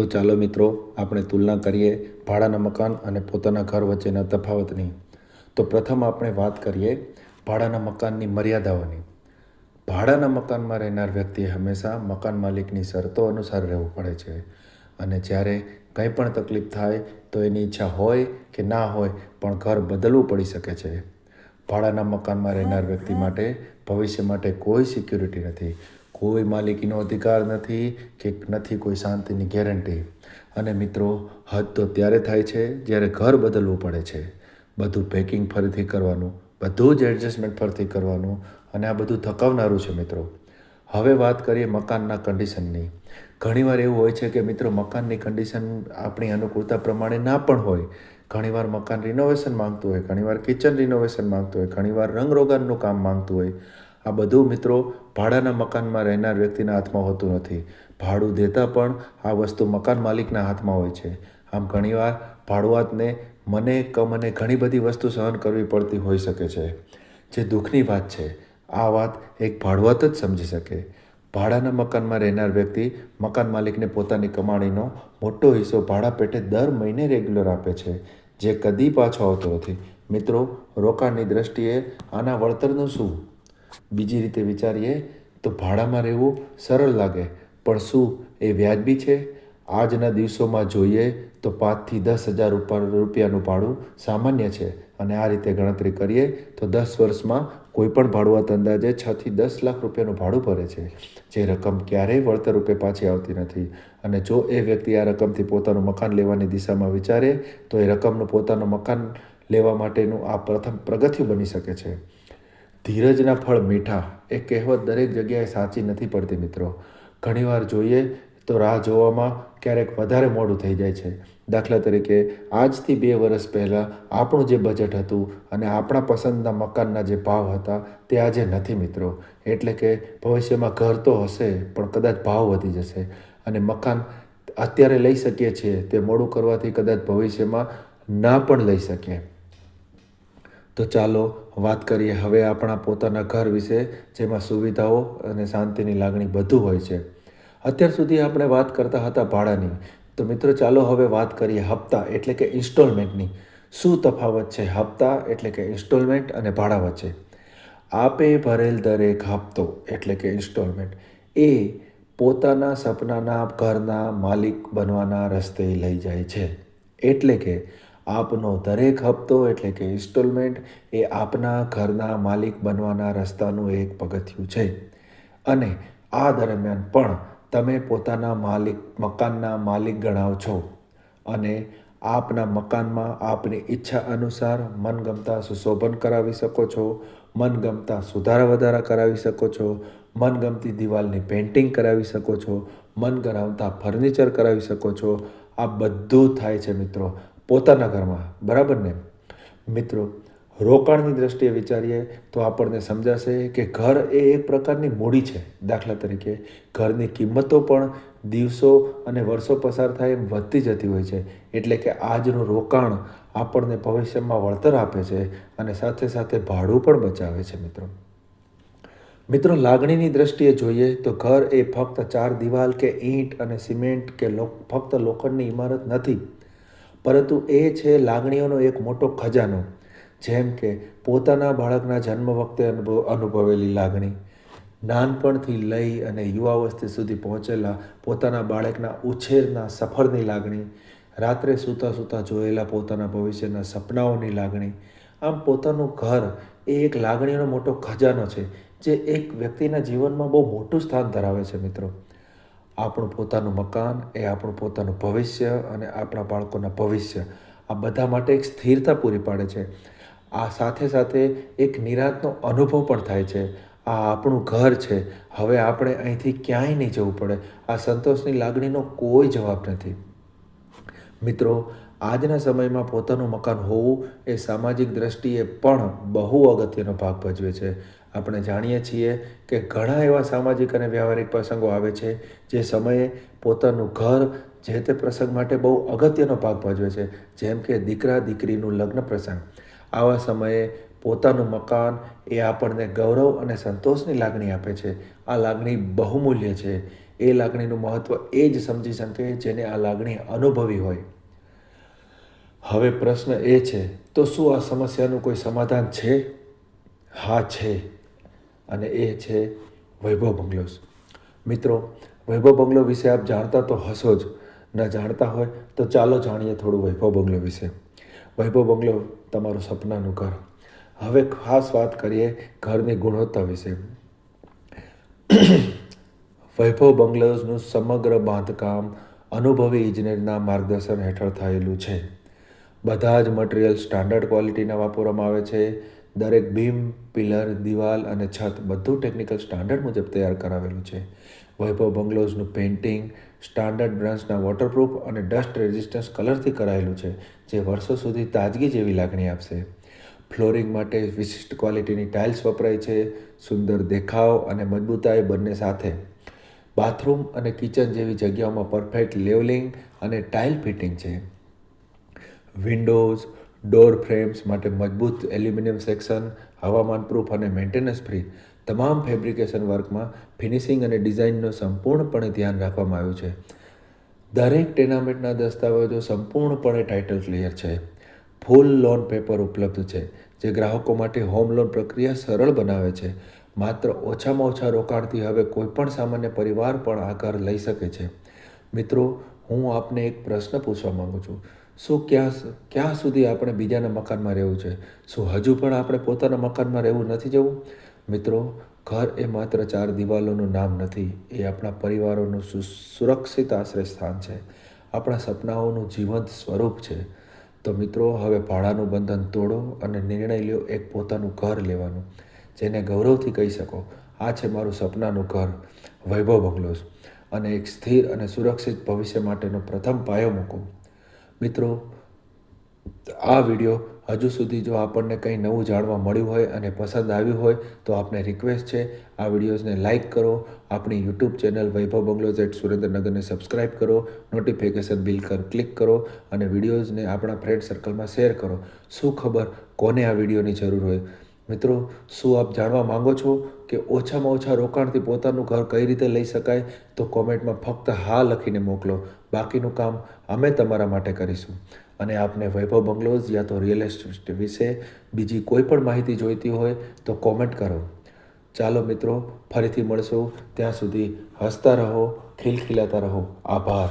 તો ચાલો મિત્રો, આપણે તુલના કરીએ ભાડાના મકાન અને પોતાના ઘર વચ્ચેના તફાવતની. તો પ્રથમ આપણે વાત કરીએ ભાડાના મકાનની મર્યાદાઓની. ભાડાના મકાનમાં રહેનાર વ્યક્તિએ હંમેશા મકાન માલિકની શરતો અનુસાર રહેવું પડે છે, અને જ્યારે કંઈ પણ તકલીફ થાય તો એની ઈચ્છા હોય કે ના હોય પણ ઘર બદલવું પડી શકે છે. ભાડાના મકાનમાં રહેનાર વ્યક્તિ માટે ભવિષ્ય માટે કોઈ સિક્યુરિટી નથી, કોઈ માલિકીનો અધિકાર નથી કે નથી કોઈ શાંતિની ગેરંટી. અને મિત્રો, હદ તો ત્યારે થાય છે જ્યારે ઘર બદલવું પડે છે. બધું પેકિંગ ફરીથી કરવાનું, બધું જ એડજસ્ટમેન્ટ ફરીથી કરવાનું, અને આ બધું થકાવનારું છે મિત્રો. હવે વાત કરીએ મકાનના કન્ડિશનની. ઘણીવાર એવું હોય છે કે મિત્રો, મકાનની કન્ડિશન આપણી અનુકૂળતા પ્રમાણે ના પણ હોય. ઘણીવાર મકાન રિનોવેશન માંગતું હોય, ઘણીવાર કિચન રિનોવેશન માંગતું હોય, ઘણીવાર રંગરોગાનનું કામ માંગતું હોય. આ બધું મિત્રો ભાડાના મકાનમાં રહેનાર વ્યક્તિના હાથમાં હોતું નથી. ભાડું દેતા પણ આ વસ્તુ મકાન માલિકના હાથમાં હોય છે. આમ ઘણીવાર ભાડુઆતને મને ઘણી બધી વસ્તુ સહન કરવી પડતી હોઈ શકે છે, જે દુઃખની વાત છે. આ વાત એક ભાડુઆત જ સમજી શકે. ભાડાના મકાનમાં રહેનાર વ્યક્તિ મકાન માલિકને પોતાની કમાણીનો મોટો હિસ્સો ભાડા પેટે દર મહિને રેગ્યુલર આપે છે, જે કદી પાછો આવતો નથી. મિત્રો, રોકાણની દ્રષ્ટિએ આના વળતરનું શું? બીજી રીતે વિચારીએ તો ભાડામાં રહેવું સરળ લાગે, પણ શું એ વ્યાજબી છે? આજના દિવસોમાં જોઈએ તો 5 થી 10 હજાર રૂપિયાનું ભાડું સામાન્ય છે, અને આ રીતે ગણતરી કરીએ તો 10 વર્ષમાં કોઈ પણ ભાડુઆત અંદાજે 6 થી 10 લાખ રૂપિયાનું ભાડું ભરે છે, જે રકમ ક્યારેય વળતર રૂપે પાછી આવતી નથી. અને જો એ વ્યક્તિ આ રકમથી પોતાનું મકાન લેવાની દિશામાં વિચારે તો એ રકમનું પોતાનું મકાન લેવા માટેનું આ પ્રથમ પગથિયું બની શકે છે. ધીરજના ફળ મીઠા, એ કહેવત દરેક જગ્યાએ સાચી નથી પડતી મિત્રો. ઘણીવાર જોઈએ તો રાહ જોવામાં ક્યારેક વધારે મોડું થઈ જાય છે. દાખલા તરીકે, આજથી 2 વર્ષ પહેલાં આપણું જે બજેટ હતું અને આપણા પસંદના મકાનના જે ભાવ હતા તે આજે નથી મિત્રો. એટલે કે ભવિષ્યમાં ઘર તો હશે, પણ કદાચ ભાવ વધી જશે, અને મકાન અત્યારે લઈ શકીએ છીએ તે મોડું કરવાથી કદાચ ભવિષ્યમાં ના પણ લઈ શકીએ. તો ચાલો વાત કરીએ હવે આપણા પોતાના ઘર વિશે, જેમાં સુવિધાઓ અને શાંતિની લાગણી બધું હોય છે. અત્યાર સુધી આપણે વાત કરતા હતા ભાડાની. તો મિત્રો, ચાલો હવે વાત કરીએ હપ્તા એટલે કે ઇન્સ્ટોલમેન્ટની. શું તફાવત છે હપ્તા એટલે કે ઇન્સ્ટોલમેન્ટ અને ભાડા વચ્ચે? આપે ભરેલ દરેક હપ્તો એટલે કે ઇન્સ્ટોલમેન્ટ એ પોતાના સપનાના ઘરના માલિક બનવાના રસ્તે લઈ જાય છે. એટલે કે આપનો દરેક હપ્તો એટલે કે ઇન્સ્ટોલમેન્ટ એ આપના ઘરના માલિક બનવાના રસ્તાનું એક પગથિયું છે. અને આ દરમિયાન પણ તમે પોતાના મકાનના માલિક ગણાવ છો, અને આપના મકાનમાં આપની ઈચ્છા અનુસાર મનગમતા સુશોભન કરાવી શકો છો, મનગમતા સુધારા વધારા કરાવી શકો છો, મનગમતી દિવાલની પેઇન્ટિંગ કરાવી શકો છો, મનગમતા ફર્નિચર કરાવી શકો છો. આ બધું થાય છે મિત્રો પોતાના ઘરમાં, બરાબર ને? મિત્રો, રોકાણની દ્રષ્ટિએ વિચારીએ તો આપણને સમજાશે કે ઘર એ એક પ્રકારની મૂડી છે. દાખલા તરીકે, ઘરની કિંમતો પણ દિવસો અને વર્ષો પસાર થાય એમ વધતી જતી હોય છે. એટલે કે આજનું રોકાણ આપણને ભવિષ્યમાં વળતર આપે છે, અને સાથે સાથે ભાડું પણ બચાવે છે મિત્રો. મિત્રો, લાગણીની દ્રષ્ટિએ જોઈએ તો ઘર એ ફક્ત 4 દિવાલ કે ઈંટ અને સિમેન્ટ કે ફક્ત લોખંડની ઇમારત નથી, પરંતુ એ છે લાગણીઓનો એક મોટો ખજાનો. જેમ કે પોતાના બાળકના જન્મ વખતે અનુભવેલી લાગણી, નાનપણથી લઈ અને યુવાવસ્થા સુધી પહોંચેલા પોતાના બાળકના ઉછેરના સફરની લાગણી, રાત્રે સૂતા સૂતા જોયેલા પોતાના ભવિષ્યના સપનાઓની લાગણી. આમ પોતાનું ઘર એ એક લાગણીઓનો મોટો ખજાનો છે, જે એક વ્યક્તિના જીવનમાં બહુ મોટું સ્થાન ધરાવે છે મિત્રો. આપણું પોતાનું મકાન એ આપણું પોતાનું ભવિષ્ય અને આપણા બાળકોના ભવિષ્ય, આ બધા માટે એક સ્થિરતા પૂરી પાડે છે. આ સાથે સાથે એક નિરાંતનો અનુભવ પણ થાય છે. આ આપણું ઘર છે, હવે આપણે અહીંથી ક્યાંય નહીં જવું પડે. આ સંતોષની લાગણીનો કોઈ જવાબ નથી. મિત્રો, આજના સમયમાં પોતાનું મકાન હોવું એ સામાજિક દ્રષ્ટિએ પણ બહુ અગત્યનો ભાગ ભજવે છે. આપણે જાણીએ છીએ કે ઘણા એવા સામાજિક અને વ્યવહારિક પ્રસંગો આવે છે જે સમયે પોતાનું ઘર જે તે પ્રસંગ માટે બહુ અગત્યનો ભાગ ભજવે છે. જેમ કે દીકરા દીકરીનું લગ્ન પ્રસંગ. આવા સમયે પોતાનું મકાન એ આપણને ગૌરવ અને સંતોષની લાગણી આપે છે. આ લાગણી બહુમૂલ્ય છે. એ લાગણીનું મહત્ત્વ એ જ સમજી શકે જેને આ લાગણી અનુભવી હોય. હવે પ્રશ્ન એ છે, તો શું આ સમસ્યાનું કોઈ સમાધાન છે? હા છે, અને એ છે વૈભવ બંગલોઝ. મિત્રો, વૈભવ બંગલો વિશે આપ જાણતા તો હશો જ. ન જાણતા હોય તો ચાલો જાણીએ થોડું વૈભવ બંગલો વિશે. વૈભવ બંગલો તમારું સપનાનું ઘર. હવે ખાસ વાત કરીએ ઘરની ગુણવત્તા વિશે. વૈભવ બંગલોઝનું સમગ્ર બાંધકામ અનુભવી ઇજનેરના માર્ગદર્શન હેઠળ થયેલું છે. બધા જ મટીરિયલ સ્ટાન્ડર્ડ ક્વોલિટીના વાપરવામાં આવે છે. દરેક બીમ, પિલર, દિવાલ અને છત બધું ટેકનિકલ સ્ટાન્ડર્ડ મુજબ તૈયાર કરાવેલું છે. વૈભવ બંગલોઝનું પેઇન્ટિંગ સ્ટાન્ડર્ડ બ્રાન્ડ્સના વોટરપ્રૂફ અને ડસ્ટ રેઝિસ્ટન્સ કલરથી કરાયેલું છે, જે વર્ષો સુધી તાજગી જેવી લાગણી આપશે. ફ્લોરિંગ માટે વિશિષ્ટ ક્વોલિટીની ટાઇલ્સ વપરાય છે. સુંદર દેખાવ અને મજબૂતાઈ બંને સાથે. બાથરૂમ અને કિચન જેવી જગ્યાઓમાં પરફેક્ટ લેવલિંગ અને ટાઇલ ફિટિંગ છે. વિન્ડોઝ, ડોર ફ્રેમ્સ માટે મજબૂત એલ્યુમિનિયમ સેક્શન, હવામાનપ્રૂફ અને મેન્ટેનન્સ ફ્રી. તમામ ફેબ્રિકેશન વર્કમાં ફિનિશિંગ અને ડિઝાઇનનું સંપૂર્ણપણે ધ્યાન રાખવામાં આવ્યું છે. દરેક ટેનામેન્ટના દસ્તાવેજો સંપૂર્ણપણે ટાઇટલ ક્લિયર છે. ફૂલ લોન પેપર ઉપલબ્ધ છે, જે ગ્રાહકો માટે હોમ લોન પ્રક્રિયા સરળ બનાવે છે. માત્ર ઓછામાં ઓછા રોકાણથી હવે કોઈપણ સામાન્ય પરિવાર પણ આ ઘર લઈ શકે છે. મિત્રો, હું આપને એક પ્રશ્ન પૂછવા માગું છું. શું ક્યાં સુધી આપણે બીજાના મકાનમાં રહેવું છે? શું હજુ પણ આપણે પોતાના મકાનમાં રહેવું નથી જવું? મિત્રો, ઘર એ માત્ર 4 દિવાલોનું નામ નથી. એ આપણા પરિવારોનું સુરક્ષિત આશ્રય સ્થાન છે. આપણા સપનાઓનું જીવંત સ્વરૂપ છે. તો મિત્રો, હવે ભાડાનું બંધન તોડો અને નિર્ણય લ્યો એક પોતાનું ઘર લેવાનું, જેને ગૌરવથી કહી શકો, આ છે મારું સપનાનું ઘર, વૈભવ બંગલોઝ. અને એક સ્થિર અને સુરક્ષિત ભવિષ્ય માટેનો પ્રથમ પાયો મૂકો. મિત્રો, આ વિડીયો હજુ સુધી જો આપણને કંઈ નવું જાણવા મળ્યું હોય અને પસંદ આવ્યું હોય તો આપને રિક્વેસ્ટ છે, આ વિડીયોઝને લાઇક કરો, આપણી YouTube channel Vaibhav bungalows at સુરેન્દ્રનગરને સબસ્ક્રાઈબ કરો, નોટિફિકેશન બિલ ક્લિક કરો અને વિડીયોઝને આપણા ફ્રેન્ડ સર્કલમાં શેર કરો. શું ખબર કોને આ વિડીયોની જરૂર હોય. મિત્રો, શું આપ જાણવા માંગો છો કે ઓછામાં ઓછા રોકાણથી પોતાનું ઘર કઈ રીતે લઈ શકાય? તો કોમેન્ટમાં ફક્ત હા લખીને મોકલો. બાકીનું કામ અમે તમારા માટે કરીશું. અને આપને વૈભવ બંગલોઝ યા તો રિયલ એસ્ટેટ વિશે બીજી કોઈ પણ માહિતી જોઈતી હોય તો કોમેન્ટ કરો. ચાલો મિત્રો, ફરીથી મળશું. ત્યાં સુધી હસતા રહો, ખિલખિલાતા રહો. આભાર.